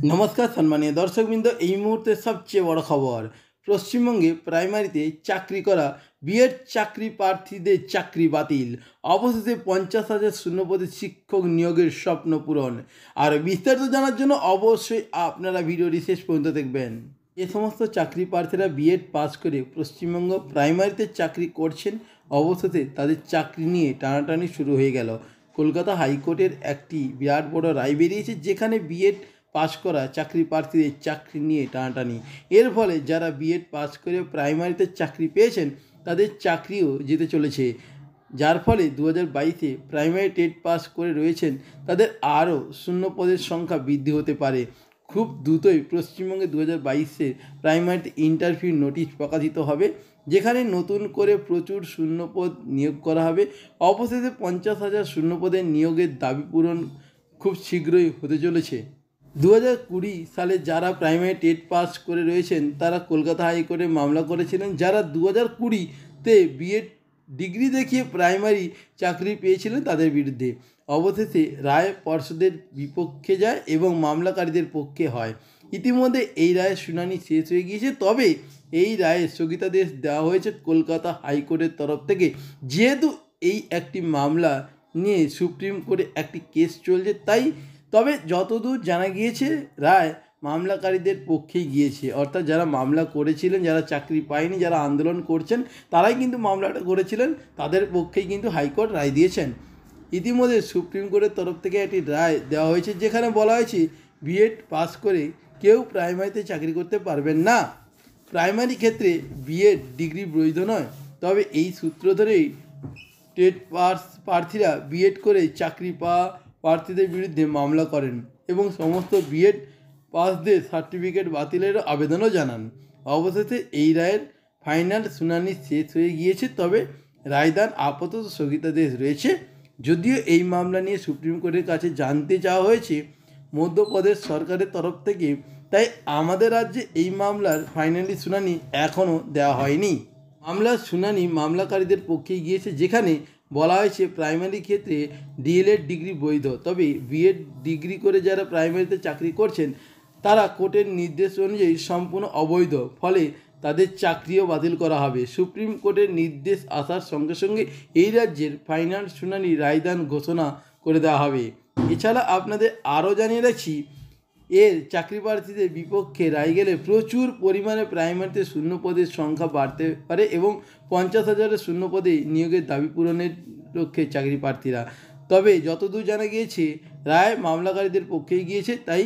नमस्कार सम्मानीय दर्शकबृंद এই মুহূর্তে সবচেয়ে বড় খবর পশ্চিমবঙ্গে প্রাইমারিতে চাকরি করা বিএড চাকরি প্রার্থীদের চাকরি বাতিল অবশেষে 50,000 শূন্যপদে শিক্ষক নিয়োগের স্বপ্ন পূরণ আর বিস্তারিত জানার জন্য অবশ্যই আপনারা ভিডিওটি শেষ পর্যন্ত দেখবেন। যে সমস্ত চাকরি প্রার্থীরা বিএড পাস করে পশ্চিমবঙ্গ প্রাইমারিতে চাকরি করছেন অবশেষে তাদের চাকরি নিয়ে টানাটানি শুরু হয়ে গেল। কলকাতা হাইকোর্টের একটি বিরাট বড় রায় বেরিয়েছে যেখানে বিএড পাস করা চাকরি প্রার্থীদের চাকরি নিয়ে টানাটানি। এর ফলে যারা বিএড পাস করে প্রাইমারিতে চাকরি পেয়েছেন তাদের চাকরিও যেতে চলেছে, যার ফলে 2022-এ প্রাইমারি টেট পাস করে রয়েছেন তাদের আরও শূন্য পদের সংখ্যা বৃদ্ধি হতে পারে। খুব দ্রুতই পশ্চিমবঙ্গে 2022-এ প্রাইমারিতে ইন্টারভিউ নোটিশ প্রকাশিত হবে যেখানে নতুন করে প্রচুর শূন্যপদ নিয়োগ করা হবে। অবশেষে 50,000 শূন্যপদের নিয়োগের দাবি পূরণ খুব শীঘ্রই হতে চলেছে। 2020 সালে যারা প্রাইমারি টেট পাস করে রয়েছেন তারা কলকাতা হাইকোর্টে মামলা করেছিলেন, যারা 2020-তে বিএড ডিগ্রি দেখিয়ে প্রাইমারি চাকরি পেয়েছিলেন তাদের বিরুদ্ধে। অবশেষে রায় পর্ষদের বিপক্ষে যায় এবং মামলাকারীদের পক্ষে হয়। ইতিমধ্যে এই রায়ের শুনানি শেষ হয়ে গিয়েছে, তবে এই রায়ে স্থগিতাদেশ দেওয়া হয়েছে কলকাতা হাইকোর্টের তরফ থেকে, যেহেতু এই একটি মামলা নিয়ে সুপ্রিম কোর্টে একটি কেস চলছে তাই। তবে যতদূর জানা গিয়েছে রায় মামলাকারীদের পক্ষেই গিয়েছে, অর্থাৎ যারা মামলা করেছিলেন, যারা চাকরি পায়নি, যারা আন্দোলন করছেন তারাই কিন্তু মামলাটা করেছিলেন, তাদের পক্ষেই কিন্তু হাইকোর্ট রায় দিয়েছেন। ইতিমধ্যে সুপ্রিম কোর্টের তরফ থেকে একটি রায় দেওয়া হয়েছে যেখানে বলা হয়েছে বিএড পাস করে কেউ প্রাইমারিতে চাকরি করতে পারবেন না। প্রাইমারি ক্ষেত্রে বিএড ডিগ্রি বৈধ নয়, তবে এই সূত্র ধরেই টেট পাস প্রার্থীরা বিএড করে চাকরি পাওয়া প্রার্থীদের বিরুদ্ধে মামলা করেন এবং সমস্ত বিএড পাসদের সার্টিফিকেট বাতিলের আবেদনও জানান। অবশেষে এই রায়ের ফাইনাল শুনানি শেষ হয়ে গিয়েছে, তবে রায়দান আপাতত স্থগিতাদেশ রয়েছে। যদিও এই মামলা নিয়ে সুপ্রিম কোর্টের কাছে জানতে চাওয়া হয়েছে মধ্যপ্রদেশ সরকারের তরফ থেকে, তাই আমাদের রাজ্যে এই মামলার ফাইনালি শুনানি এখনও দেওয়া হয়নি। মামলার শুনানি মামলাকারীদের পক্ষেই গিয়েছে যেখানে বলা হয়েছে প্রাইমারি ক্ষেত্রে ডিএলএড ডিগ্রি বৈধ, তবে বিএড ডিগ্রি করে যারা প্রাইমারিতে চাকরি করছেন তারা কোর্টের নির্দেশ অনুযায়ী সম্পূর্ণ অবৈধ, ফলে তাদের চাকরিও বাতিল করা হবে। সুপ্রিম কোর্টের নির্দেশ আসার সঙ্গে সঙ্গে এই রাজ্যের ফাইনাল শুনানি রায়দান ঘোষণা করে দেওয়া হবে। এছাড়া আপনাদের আরও জানিয়ে রাখছি এর চাকরি প্রার্থীদের বিপক্ষে রায় গেলে প্রচুর পরিমাণে প্রাইমারিতে শূন্যপদের সংখ্যা বাড়তে পারে এবং 50,000 শূন্যপদে নিয়োগের দাবি পূরণের লক্ষ্যে চাকরি প্রার্থীরা। তবে যতদূর জানা গিয়েছে রায় মামলাকারীদের পক্ষেই গিয়েছে, তাই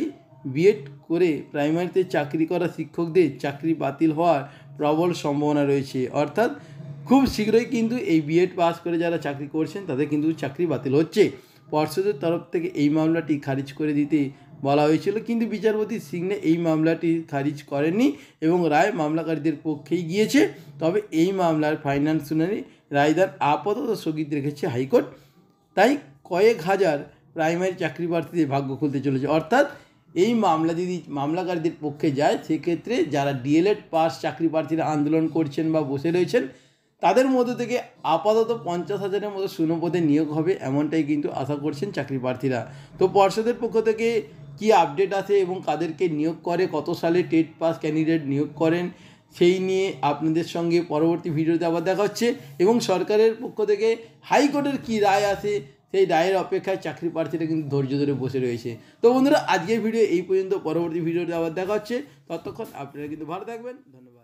বিএড করে প্রাইমারিতে চাকরি করা শিক্ষকদের চাকরি বাতিল হওয়ার প্রবল সম্ভাবনা রয়েছে, অর্থাৎ খুব শীঘ্রই কিন্তু এই বিএড পাস করে যারা চাকরি করছেন তাদের কিন্তু চাকরি বাতিল হচ্ছে। পর্ষদের তরফ থেকে এই মামলাটি খারিজ করে দিতে বলা হয়েছিল, কিন্তু বিচারপতি সিংনে এই মামলাটি খারিজ করেননি এবং রায় মামলাকারীদের পক্ষেই গিয়েছে। তবে এই মামলার ফাইনাল শুনানি রায়দান আপাতত স্থগিত রেখেছে হাইকোর্ট, তাই কয়েক হাজার প্রাইমারি চাকরি প্রার্থীদের ভাগ্য খুলতে চলেছে। অর্থাৎ এই মামলা যদি মামলাকারীদের পক্ষে যায় সেক্ষেত্রে যারা ডিএলএড পাস চাকরি প্রার্থীরা আন্দোলন করছেন বা বসে রয়েছেন তাদের মধ্যে থেকে আপাতত 50,000-এর মতো শূন্যপদে নিয়োগ হবে, এমনটাই কিন্তু আশা করছেন চাকরি প্রার্থীরা। তো পর্ষদের পক্ষ থেকে কি আপডেট আছে এবং কাদেরকে নিয়োগ করে, কত সালে টেট পাস ক্যান্ডিডেট নিয়োগ করেন, সেই নিয়ে আপনাদের সঙ্গে পরবর্তী ভিডিওতে আবার দেখা হচ্ছে। এবং সরকারের পক্ষ থেকে হাইকোর্টের কি রায় আসে সেই রায়ের অপেক্ষায় চাকরি প্রার্থীরা কিন্তু ধৈর্য ধরে বসে রয়েছে। তো বন্ধুরা, আজকের ভিডিও এই পর্যন্ত, পরবর্তী ভিডিওতে আবার দেখা হচ্ছে। ততক্ষণ আপনারা কিন্তু ভালো থাকবেন। ধন্যবাদ।